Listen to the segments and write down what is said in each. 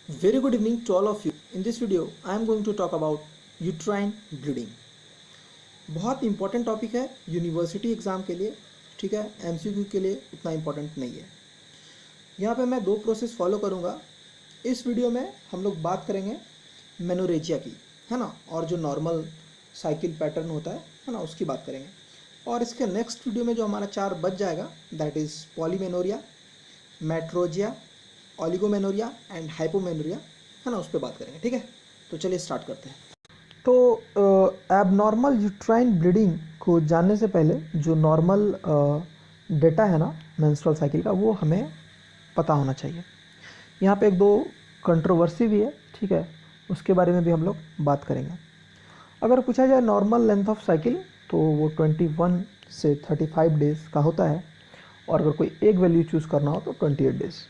Very good evening to all of you. In this video, I am going to talk about uterine bleeding. बहुत important topic है university exam के लिए, ठीक है। MCQ के लिए उतना इंपॉर्टेंट नहीं है। यहाँ पे मैं दो प्रोसेस फॉलो करूँगा। इस वीडियो में हम लोग बात करेंगे मेनोरेजिया की, है ना, और जो नॉर्मल साइकिल पैटर्न होता है ना, उसकी बात करेंगे। और इसके नेक्स्ट वीडियो में जो हमारा 4 बच जाएगा, that is polymenorrhoea, metrorrhagia, oligomenorrhoea and hypomenorrhoea, है ना, उस पर बात करेंगे, ठीक है। तो चलिए स्टार्ट करते हैं। तो एबनॉर्मल यूट्राइन ब्लीडिंग को जानने से पहले जो नॉर्मल डेटा है ना मेंस्ट्रुअल साइकिल का, वो हमें पता होना चाहिए। यहाँ पे एक दो कंट्रोवर्सी भी है, ठीक है, उसके बारे में भी हम लोग बात करेंगे। अगर पूछा जाए नॉर्मल लेंथ ऑफ साइकिल, तो वो 21 से 35 डेज़ का होता है, और अगर कोई एक वैल्यू चूज़ करना हो तो 28 days.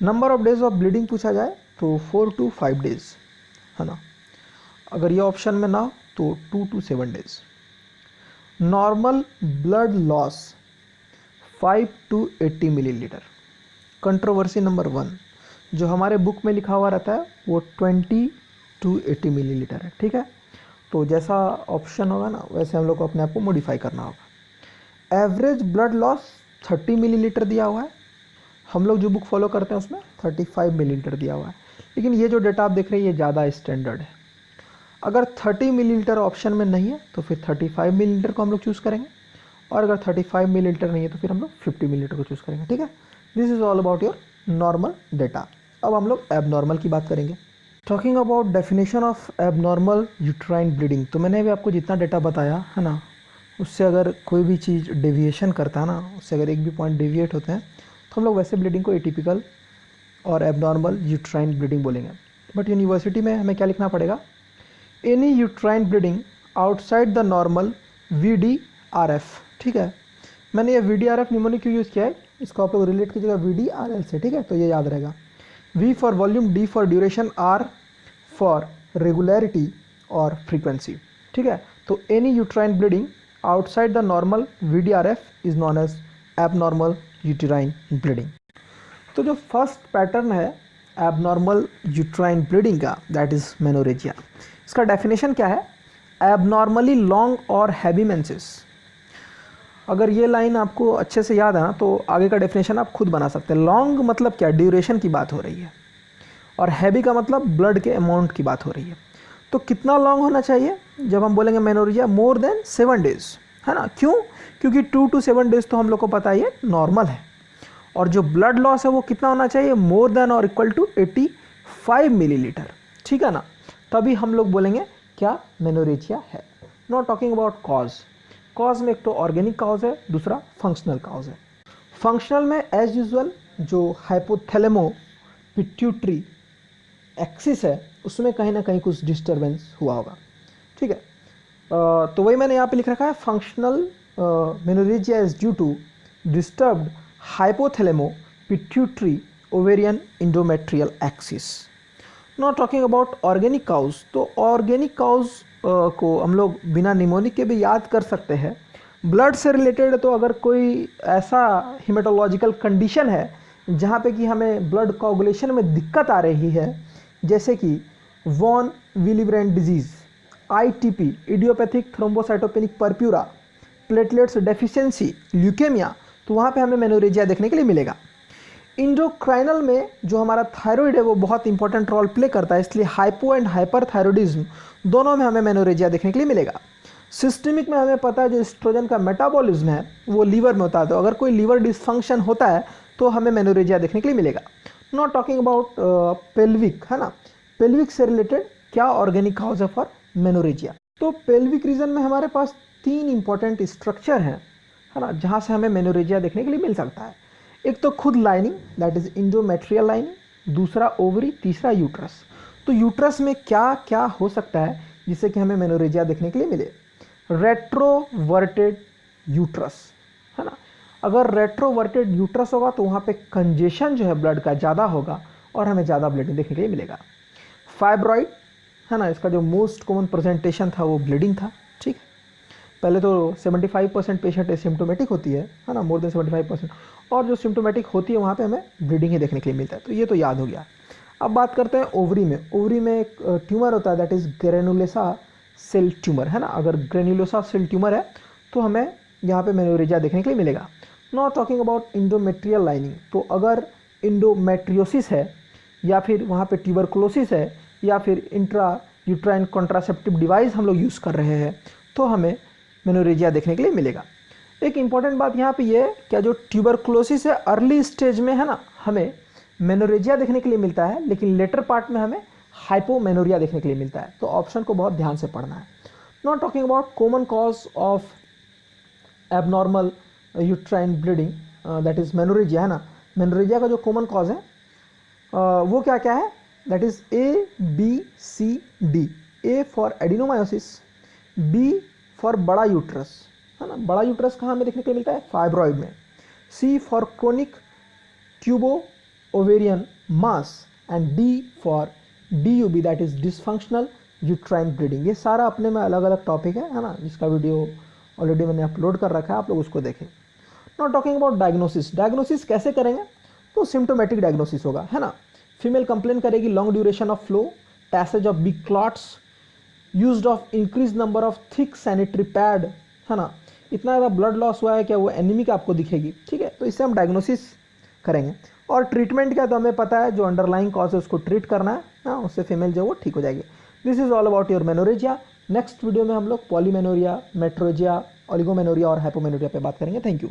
Number of days of bleeding पूछा जाए तो 4 to 5 डेज, है ना। अगर ये ऑप्शन में ना हो तो 2 to 7 days. Normal blood loss 5 to 80 millilitre. Controversy number 1 जो हमारे बुक में लिखा हुआ रहता है वो 20 to 80 मिलीलीटर है, ठीक है। तो जैसा ऑप्शन होगा ना, वैसे हम लोग को अपने आप को मॉडिफाई करना होगा। एवरेज ब्लड लॉस 30 मिलीलीटर दिया हुआ है। हम लोग जो बुक फॉलो करते हैं उसमें 35 मिलीलीटर दिया हुआ है, लेकिन ये जो डेटा आप देख रहे हैं ये ज़्यादा स्टैंडर्ड है। अगर 30 मिलीलीटर ऑप्शन में नहीं है तो फिर 35 मिलीलीटर को हम लोग चूज़ करेंगे, और अगर 35 मिलीलीटर नहीं है तो फिर हम लोग 50 मिलीलीटर को चूज़ करेंगे, ठीक है। This is all about your normal data. अब हम लोग एबनॉर्मल की बात करेंगे। Talking about definition of abnormal uterine bleeding, तो मैंने अभी आपको जितना डेटा बताया है ना, उससे अगर कोई भी चीज़ डेविएशन करता है ना, उससे अगर एक भी पॉइंट डेविएट होते हैं तो हम लोग वैसे ब्लीडिंग को एटिपिकल और एबनॉर्मल यूट्राइन ब्लीडिंग बोलेंगे। बट यूनिवर्सिटी में हमें क्या लिखना पड़ेगा? Any uterine bleeding outside the normal VDRF, ठीक है। मैंने ये VDRF निमोनिक क्यों यूज़ किया है, इसको आप लोग रिलेट कीजिएगा VDRL से, ठीक है। तो ये याद रहेगा। V for volume, D for duration, R for regularity और फ्रीक्वेंसी, ठीक है। तो any uterine bleeding outside the normal VDRF is known as abnormal uterine bleeding. तो जो फर्स्ट पैटर्न है एबनॉर्मल यूट्राइन ब्लीडिंग का, दैट इज़ मेनोरेजिया। इसका definition क्या है? एबनॉर्मली लॉन्ग और हैवी मेंसेस। अगर ये लाइन आपको अच्छे से याद है ना, तो आगे का डेफिनेशन आप खुद बना सकते हैं। लॉन्ग मतलब क्या? ड्यूरेशन की बात हो रही है, और हैवी का मतलब ब्लड के अमाउंट की बात हो रही है। तो कितना लॉन्ग होना चाहिए जब हम बोलेंगे मेनोरेजिया? मोर देन 7 डेज, है ना। क्यों? क्योंकि 2 to 7 डेज तो हम लोग को पता है ये नॉर्मल है। और जो ब्लड लॉस है वो कितना होना चाहिए? मोर देन और इक्वल टू 85 मिलीलीटर, ठीक है ना। तभी हम लोग बोलेंगे क्या मेनोरेजिया है। Not talking about cause. Cause में एक तो ऑर्गेनिक कॉज है, दूसरा फंक्शनल कॉज है। फंक्शनल में एज यूजुअल जो हाइपोथैलेमो पिट्यूटरी एक्सिस है उसमें कहीं ना कहीं कुछ डिस्टर्बेंस हुआ होगा, ठीक है। तो वही मैंने यहाँ पे लिख रखा है, functional menorrhagia is due to disturbed hypothalamo pituitary ovarian endometrial axis. Not talking about organic cause, तो ऑर्गेनिक काउज को हम लोग बिना निमोनिक के भी याद कर सकते हैं। ब्लड से रिलेटेड तो अगर कोई ऐसा हिमेटोलॉजिकल कंडीशन है जहाँ पे कि हमें ब्लड कोगुलेशन में दिक्कत आ रही है, जैसे कि von Willebrand disease, ITP, idiopathic thrombocytopenic purpura, platelets deficiency, leukaemia, तो वहाँ पे हमें मेनोरेजिया देखने के लिए मिलेगा। इंडोक्राइनल में जो हमारा थायराइड है वो बहुत इंपॉर्टेंट रोल प्ले करता है, इसलिए हाइपो एंड हाइपरथायरॉइडिज्म दोनों में हमें मेनोरेजिया देखने के लिए मिलेगा। सिस्टमिक में हमें पता है जो एस्ट्रोजन का मेटाबॉलिज्म है वो लीवर में होता है, तो अगर कोई लीवर डिसफंक्शन होता है तो हमें मेनोरेजिया देखने के लिए मिलेगा। नॉट टॉकिंग अबाउट पेल्विक, है ना। पेल्विक से रिलेटेड क्या ऑर्गेनिक काउज है फॉर मेनोरेजिया? तो पेल्विक रीजन में हमारे पास 3 इंपॉर्टेंट स्ट्रक्चर हैं, है ना, जहाँ से हमें मेनोरेजिया देखने के लिए मिल सकता है। एक तो खुद lining, that is endometrial lining, दूसरा ओवरी, तीसरा यूट्रस। तो यूट्रस में क्या क्या हो सकता है जिससे कि हमें मेनोरेजिया देखने के लिए मिले? रेट्रोवर्टेड यूट्रस, है ना। अगर रेट्रोवर्टेड यूट्रस होगा तो वहाँ पे कंजेशन जो है ब्लड का ज़्यादा होगा और हमें ज़्यादा ब्लीडिंग देखने के लिए मिलेगा। फाइब्रॉइड, है ना, इसका जो मोस्ट कॉमन प्रेजेंटेशन था वो ब्लीडिंग था, ठीक है। पहले तो 75% पेशेंट एसिम्टोमेटिक होती है ना, मोर देन 75%, और जो सिम्टोमेटिक होती है वहाँ पे हमें ब्लीडिंग ही देखने के लिए मिलता है, तो ये तो याद हो गया। अब बात करते हैं ओवरी में। ओवरी में एक ट्यूमर होता है, that is granulosa cell tumour, है ना। अगर ग्रेनुलोसा सेल ट्यूमर है तो हमें यहाँ पे मेनोरेजिया देखने के लिए मिलेगा। Not talking about endometrial lining, तो अगर इंडोमेट्रियोसिस है या फिर वहाँ पे ट्यूबरकुलोसिस है या फिर इंट्रा यूट्राइन कॉन्ट्रासेप्टिव डिवाइस हम लोग यूज़ कर रहे हैं तो हमें मेनोरेजिया देखने के लिए मिलेगा। एक इम्पॉर्टेंट बात यहाँ पे ये है, क्या जो ट्यूबरकुलोसिस है अर्ली स्टेज में, है ना, हमें मेनोरेजिया देखने के लिए मिलता है, लेकिन लेटर पार्ट में हमें हाइपोमेनोरिया देखने के लिए मिलता है। तो ऑप्शन को बहुत ध्यान से पढ़ना है। Not talking about common cause of abnormal uterine bleeding, that is menorrhagia, है ना। मेनोरेजिया का जो कॉमन कॉज है वो क्या क्या है, that is ABCD। A for adenomyosis, B for बड़ा यूट्रस, है ना। बड़ा यूट्रस कहाँ में देखने के लिए मिलता है, फाइब्रॉइड में। C for chronic ट्यूबो ovarian mass and D for DUB, that is dysfunctional uterine bleeding. ये सारा अपने में अलग अलग टॉपिक है ना, जिसका वीडियो ऑलरेडी मैंने अपलोड कर रखा है, आप लोग उसको देखें। Not talking about diagnosis, diagnosis कैसे करेंगे, तो सिम्टोमेटिक डायग्नोसिस होगा, है ना। फीमेल कंप्लेन करेगी long duration of flow, passage of big clots, used of increase number of thick sanitary pad, है ना। इतना ज़्यादा ब्लड लॉस हुआ है क्या, वो एनीमिक आपको दिखेगी, ठीक है। तो इससे हम डायग्नोसिस करेंगे। और ट्रीटमेंट क्या, तो हमें पता है जो अंडरलाइंग कॉज है उसको ट्रीट करना है ना, उससे फीमेल जो वो ठीक हो जाएगी। This is all about your menorrhagia. Next video में हम लोग पॉलीमेनोरिया, मेट्रोजिया, ओलिगोमेनोरिया और हाइपोमेनोरिया पे बात करेंगे। Thank you.